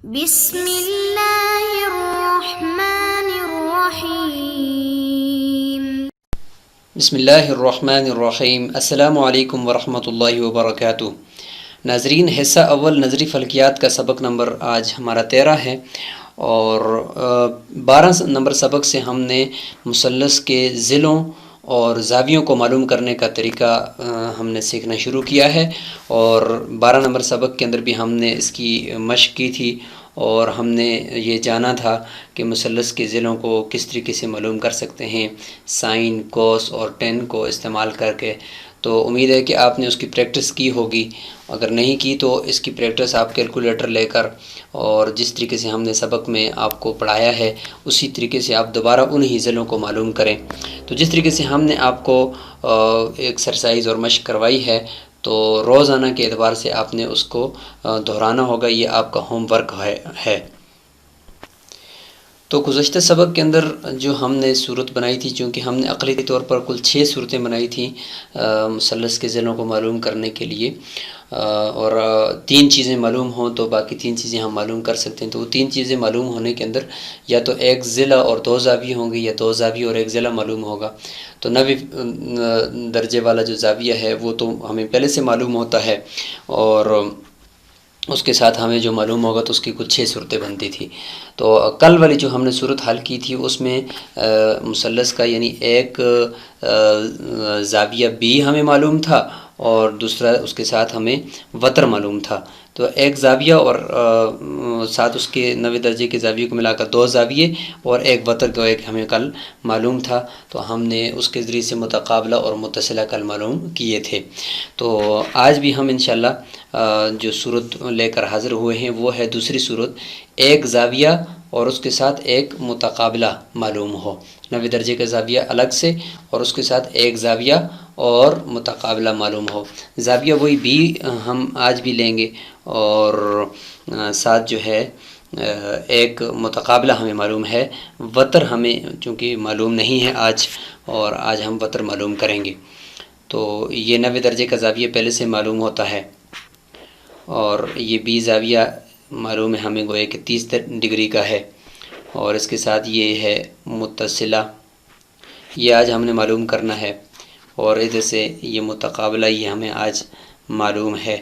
بسم اللہ الرحمن الرحیم۔ بسم اللہ الرحمن الرحیم۔ السلام علیکم ورحمۃ اللہ وبرکاتہ۔ ناظرین، حصہ اول نظری فلکیات کا سبق نمبر آج ہمارا 13 ہے، اور 12 نمبر سبق سے ہم نے مثلث کے ضلعوں اور زاویوں کو معلوم کرنے کا طریقہ ہم نے سیکھنا شروع کیا ہے، اور 12 نمبر سبق کے اندر بھی ہم نے اس کی مشق کی تھی، اور ہم نے یہ جانا تھا کہ مثلث کے ضلعوں کو کس طریقے سے معلوم کر سکتے ہیں سائن، کوس اور ٹین کو استعمال کر کے۔ تو امید ہے کہ آپ نے اس کی پریکٹس کی ہوگی، اگر نہیں کی تو اس کی پریکٹس آپ کیلکولیٹر لے کر، اور جس طریقے سے ہم نے سبق میں آپ کو پڑھایا ہے اسی طریقے سے آپ دوبارہ انہی ضلعوں کو معلوم کریں۔ تو جس طریقے سے ہم نے آپ کو ایکسرسائز اور مشق کروائی ہے، تو روزانہ کے اعتبار سے آپ نے اس کو دہرانا ہوگا، یہ آپ کا ہوم ورک ہے۔ تو گزشتہ سبق کے اندر جو ہم نے صورت بنائی تھی، چونکہ ہم نے عقلی طور پر کل 6 صورتیں بنائی تھیں مثلث کے ضلعوں کو معلوم کرنے کے لیے، اور 3 چیزیں معلوم ہوں تو باقی 3 چیزیں ہم معلوم کر سکتے ہیں۔ تو وہ 3 چیزیں معلوم ہونے کے اندر یا تو ایک ضلع اور 2 زاویے ہوں گے، یا 2 زاویے اور ایک ضلع معلوم ہوگا۔ تو 90 درجے والا جو زاویہ ہے وہ تو ہمیں پہلے سے معلوم ہوتا ہے، اور اس کے ساتھ ہمیں جو معلوم ہوگا تو اس کی کچھ 6 صورتیں بنتی تھی۔ تو کل والی جو ہم نے صورت حل کی تھی اس میں مثلث کا یعنی ایک زاویہ بھی ہمیں معلوم تھا، اور دوسرا اس کے ساتھ ہمیں وتر معلوم تھا۔ تو ایک زاویہ اور ساتھ اس کے 90 درجے کے زاویے کو ملا کر 2 زاویے اور ایک وتر کو ایک ہمیں کل معلوم تھا، تو ہم نے اس کے ذریعے سے متقابلہ اور متصلہ کل معلوم کیے تھے۔ تو آج بھی ہم انشاءاللہ جو صورت لے کر حاضر ہوئے ہیں وہ ہے دوسری صورت، ایک زاویہ اور اس کے ساتھ ایک متقابلہ معلوم ہو۔ 90 درجے کا زاویہ الگ سے اور اس کے ساتھ ایک زاویہ اور متقابلہ معلوم ہو۔ زاویہ وہی بھی ہم آج بھی لیں گے، اور ساتھ جو ہے ایک متقابلہ ہمیں معلوم ہے۔ وتر ہمیں چونکہ معلوم نہیں ہے آج، اور آج ہم وتر معلوم کریں گے۔ تو یہ 90 درجے کا زاویہ پہلے سے معلوم ہوتا ہے، اور یہ بھی زاویہ معلوم ہے ہمیں گویا کہ 30 ڈگری کا ہے، اور اس کے ساتھ یہ ہے متصلہ، یہ آج ہم نے معلوم کرنا ہے، اور ادھر سے یہ متقابلہ یہ ہمیں آج معلوم ہے۔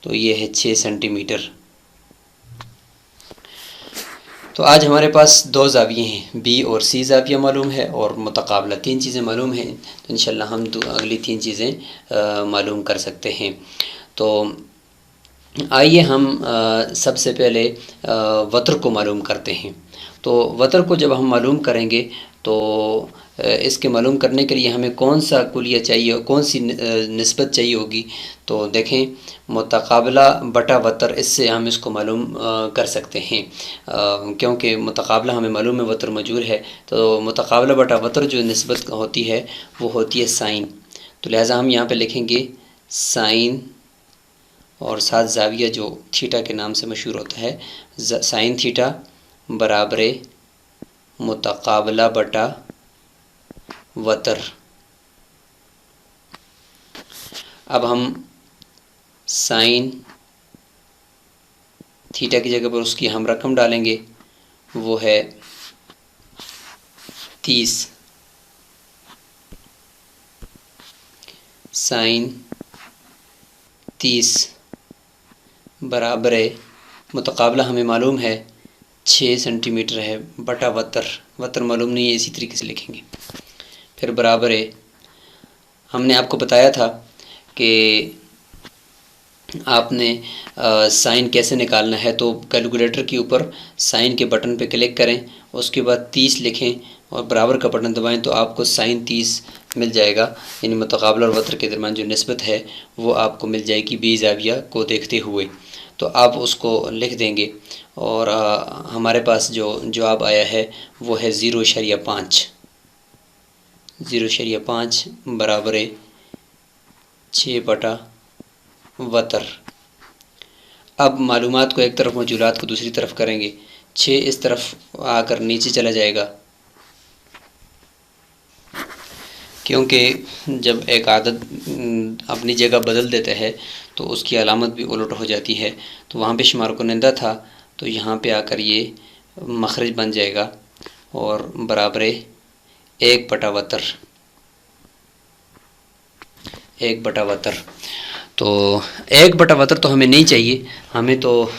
تو یہ ہے 6 سینٹی میٹر۔ تو آج ہمارے پاس 2 زاویے ہیں، بی اور سی زاویہ معلوم ہے، اور متقابلہ 3 چیزیں معلوم ہیں۔ تو انشاءاللہ ہم اگلی 3 چیزیں معلوم کر سکتے ہیں۔ تو آئیے ہم سب سے پہلے وتر کو معلوم کرتے ہیں۔ تو وتر کو جب ہم معلوم کریں گے تو اس کے معلوم کرنے کے لیے ہمیں کون سا کلیہ چاہیے، کون سی نسبت چاہیے ہوگی؟ تو دیکھیں، متقابلہ بٹا وتر، اس سے ہم اس کو معلوم کر سکتے ہیں، کیونکہ متقابلہ ہمیں معلوم ہے، وتر مجہول ہے۔ تو متقابلہ بٹا وتر جو نسبت ہوتی ہے وہ ہوتی ہے سائن۔ تو لہٰذا ہم یہاں پہ لکھیں گے سائن، اور ساتھ زاویہ جو تھیٹا کے نام سے مشہور ہوتا ہے، سائن تھیٹا برابر متقابلہ بٹا وتر۔ اب ہم سائن تھیٹا کی جگہ پر اس کی ہم رقم ڈالیں گے، وہ ہے 30۔ سائن 30 برابر متقابلہ ہمیں معلوم ہے 6 سینٹی میٹر ہے، بٹا وتر، وتر معلوم نہیں ہے، اسی طریقے سے لکھیں گے۔ پھر برابر ہم نے آپ کو بتایا تھا کہ آپ نے سائن کیسے نکالنا ہے۔ تو کیلکولیٹر کے اوپر سائن کے بٹن پہ کلک کریں، اس کے بعد 30 لکھیں اور برابر کا بٹن دبائیں، تو آپ کو سائن 30 مل جائے گا، یعنی متقابلہ اور وتر کے درمیان جو نسبت ہے وہ آپ کو مل جائے گی بی زاویہ کو دیکھتے ہوئے۔ تو آپ اس کو لکھ دیں گے، اور ہمارے پاس جو جواب آیا ہے وہ ہے 0.5۔ 0.5 برابر 6 بٹا وتر۔ اب معلومات کو ایک طرف، موجولات کو دوسری طرف کریں گے۔ 6 اس طرف آ کر نیچے چلا جائے گا، کیونکہ جب ایک عدد اپنی جگہ بدل دیتا ہے تو اس کی علامت بھی الٹ ہو جاتی ہے، تو وہاں پہ شمار کنندہ تھا، تو یہاں پہ آ کر یہ مخرج بن جائے گا، اور برابر 1/وتر، 1/وتر۔ تو 1/وتر تو ہمیں نہیں چاہیے، ہمیں تو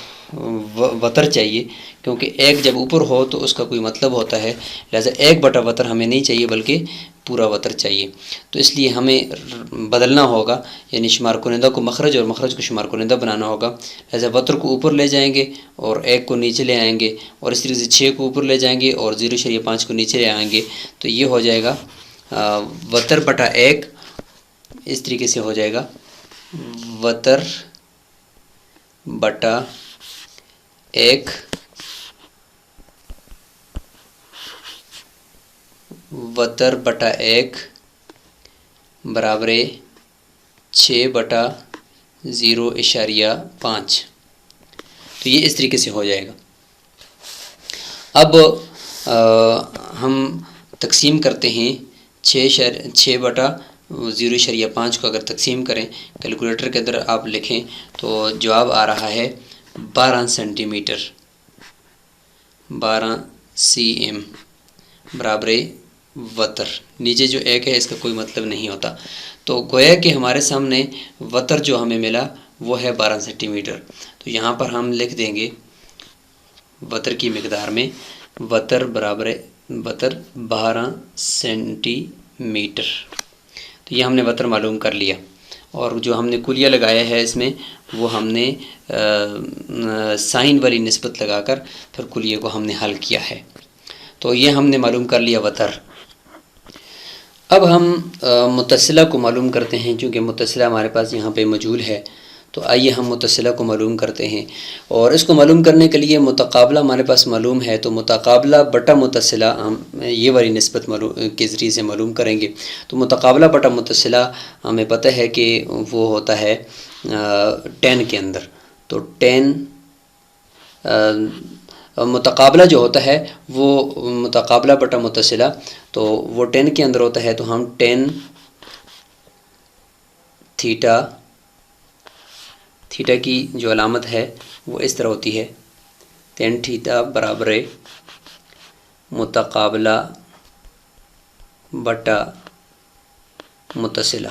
وتر چاہیے، کیونکہ ایک جب اوپر ہو تو اس کا کوئی مطلب ہوتا ہے، لہذا 1/وتر ہمیں نہیں چاہیے بلکہ پورا وتر چاہیے۔ تو اس لیے ہمیں بدلنا ہوگا، یعنی شمار کنندہ کو مخرج اور مخرج کو شمار کنندہ بنانا ہوگا، لہذا وتر کو اوپر لے جائیں گے اور 1 کو نیچے لے آئیں گے، اور اس طریقے سے 6 کو اوپر لے جائیں گے اور 0.5 کو نیچے لے آئیں گے، تو یہ ہو جائے گا وتر بٹا 1، اس طریقے سے ہو جائے گا وتر بٹا 1 وتر بٹا 1 برابر 6/0.5، تو یہ اس طریقے سے ہو جائے گا۔ اب ہم تقسیم کرتے ہیں 6/0.5 کو اگر تقسیم کریں کیلکولیٹر کے اندر آپ لکھیں تو جواب آ رہا ہے 12 سینٹی میٹر، 12 cm برابر وتر۔ نیچے جو 1 ہے اس کا کوئی مطلب نہیں ہوتا، تو گویا کہ ہمارے سامنے وتر جو ہمیں ملا وہ ہے 12 سینٹی میٹر، تو یہاں پر ہم لکھ دیں گے وتر کی مقدار میں وتر برابر وتر 12 سینٹی میٹر، تو یہ ہم نے وتر معلوم کر لیا، اور جو ہم نے کلیہ لگایا ہے اس میں وہ ہم نے سائن والی نسبت لگا کر پھر کلیہ کو ہم نے حل کیا ہے، تو یہ ہم نے معلوم کر لیا وتر۔ اب ہم متصلہ کو معلوم کرتے ہیں، چونکہ متصلہ ہمارے پاس یہاں پہ موجود ہے، تو آئیے ہم متصلہ کو معلوم کرتے ہیں، اور اس کو معلوم کرنے کے لیے متقابلہ ہمارے پاس معلوم ہے، تو متقابلہ بٹا متصلہ ہم یہ والی نسبت کے ذریعے سے معلوم کریں گے۔ تو متقابلہ بٹا متصلہ ہمیں پتہ ہے کہ وہ ہوتا ہے 10 کے اندر، تو 10 متقابلہ جو ہوتا ہے وہ متقابلہ بٹا متصلہ، تو وہ 10 کے اندر ہوتا ہے، تو ہم 10 تھیٹا کی جو علامت ہے وہ اس طرح ہوتی ہے 10 تھیٹا برابر متقابلہ بٹا متصلہ۔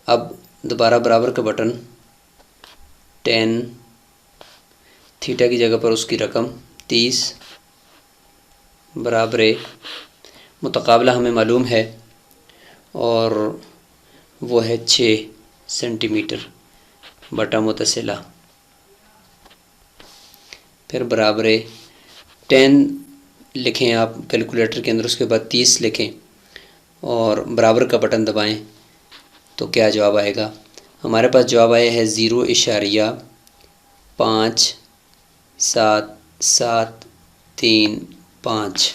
اب دوبارہ برابر کا بٹن، 10 تھیٹا کی جگہ پر اس کی رقم 30 برابر متقابلہ ہمیں معلوم ہے اور وہ ہے 6 سینٹی میٹر بٹا متصلہ، پھر برابر 10 لکھیں آپ کیلکولیٹر کے اندر، اس کے بعد 30 لکھیں اور برابر کا بٹن دبائیں، تو کیا جواب آئے گا؟ ہمارے پاس جواب آیا ہے 0.5735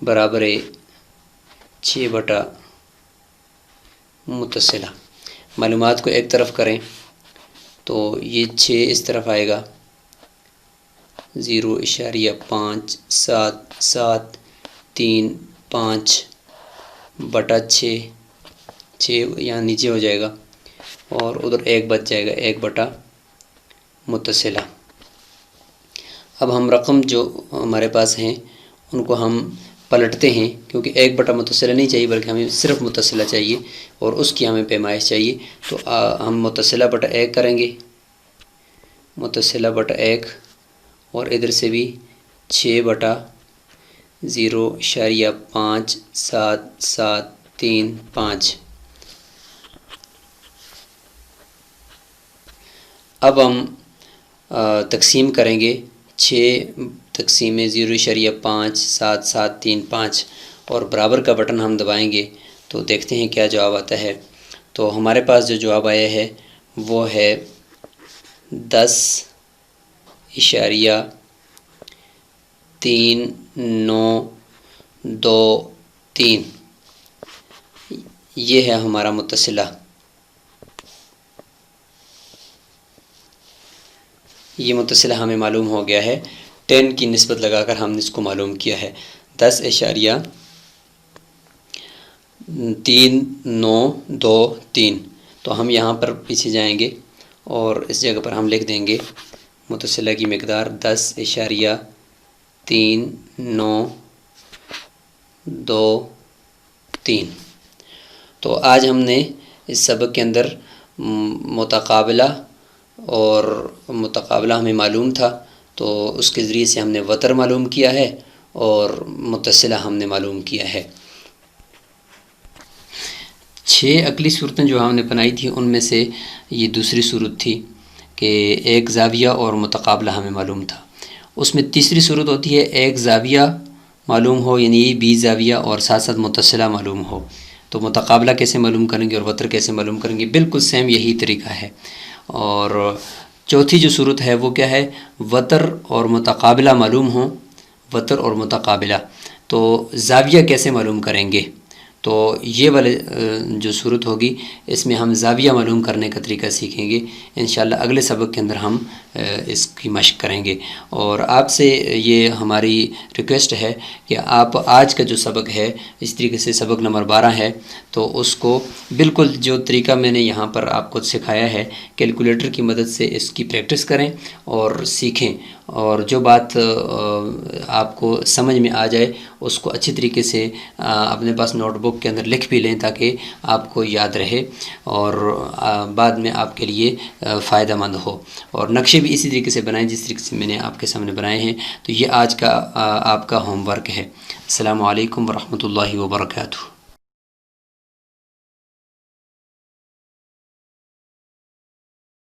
برابر 6 بٹا متصلہ۔ معلومات کو ایک طرف کریں تو یہ 6 اس طرف آئے گا، 0.5735 بٹا 6 یہاں نیچے ہو جائے گا، اور ادھر 1 بچ جائے گا، 1 بٹا متصلہ۔ اب ہم رقم جو ہمارے پاس ہیں ان کو ہم پلٹتے ہیں، کیونکہ 1 بٹا متصلہ نہیں چاہیے بلکہ ہمیں صرف متصلہ چاہیے، اور اس کی ہمیں پیمائش چاہیے، تو ہم متصلہ بٹا 1 کریں گے، متصلہ بٹا 1، اور ادھر سے بھی 6 بٹا 0.5735۔ اب ہم تقسیم کریں گے 6 تقسیم 0.5735 اور برابر کا بٹن ہم دبائیں گے، تو دیکھتے ہیں کیا جواب آتا ہے۔ تو ہمارے پاس جو جواب آیا ہے وہ ہے 10.3923، یہ ہے ہمارا متصلہ۔ یہ متصلہ ہمیں معلوم ہو گیا ہے، 10 کی نسبت لگا کر ہم نے اس کو معلوم کیا ہے، 3 9 2 3۔ تو ہم یہاں پر پیچھے جائیں گے اور اس جگہ پر ہم لکھ دیں گے متصلہ کی مقدار 10.3 9 2 3۔ تو آج ہم نے اس سبق کے اندر متقابلہ اور متقابلہ ہمیں معلوم تھا، تو اس کے ذریعے سے ہم نے وتر معلوم کیا ہے اور متصلہ ہم نے معلوم کیا ہے۔ 6 عقلی صورتیں جو ہم نے بنائی تھی ان میں سے یہ دوسری صورت تھی کہ ایک زاویہ اور متقابلہ ہمیں معلوم تھا۔ اس میں تیسری صورت ہوتی ہے ایک زاویہ معلوم ہو، یعنی 20 زاویہ اور ساتھ ساتھ متصلہ معلوم ہو۔ تو متقابلہ کیسے معلوم کریں گے اور وتر کیسے معلوم کریں گے، بالکل سیم یہی طریقہ ہے۔ اور چوتھی جو صورت ہے وہ کیا ہے، وتر اور متقابلہ معلوم ہوں، وتر اور متقابلہ، تو زاویہ کیسے معلوم کریں گے۔ تو یہ والے جو صورت ہوگی اس میں ہم زاویہ معلوم کرنے کا طریقہ سیکھیں گے انشاءاللہ۔ اگلے سبق کے اندر ہم اس کی مشق کریں گے، اور آپ سے یہ ہماری ریکویسٹ ہے کہ آپ آج کا جو سبق ہے اس طریقے سے سبق نمبر 12 ہے، تو اس کو بالکل جو طریقہ میں نے یہاں پر آپ کو سکھایا ہے کیلکولیٹر کی مدد سے اس کی پریکٹس کریں اور سیکھیں، اور جو بات آپ کو سمجھ میں آ جائے اس کو اچھی طریقے سے اپنے پاس نوٹ بک کے اندر لکھ بھی لیں تاکہ آپ کو یاد رہے اور بعد میں آپ کے لیے فائدہ مند ہو۔ اور نقشے بھی اسی طریقے سے بنائیں جس طریقے سے میں نے آپ کے سامنے بنائے ہیں۔ تو یہ آج کا آپ کا ہوم ورک ہے۔ السلام علیکم ورحمۃ اللہ وبرکاتہ۔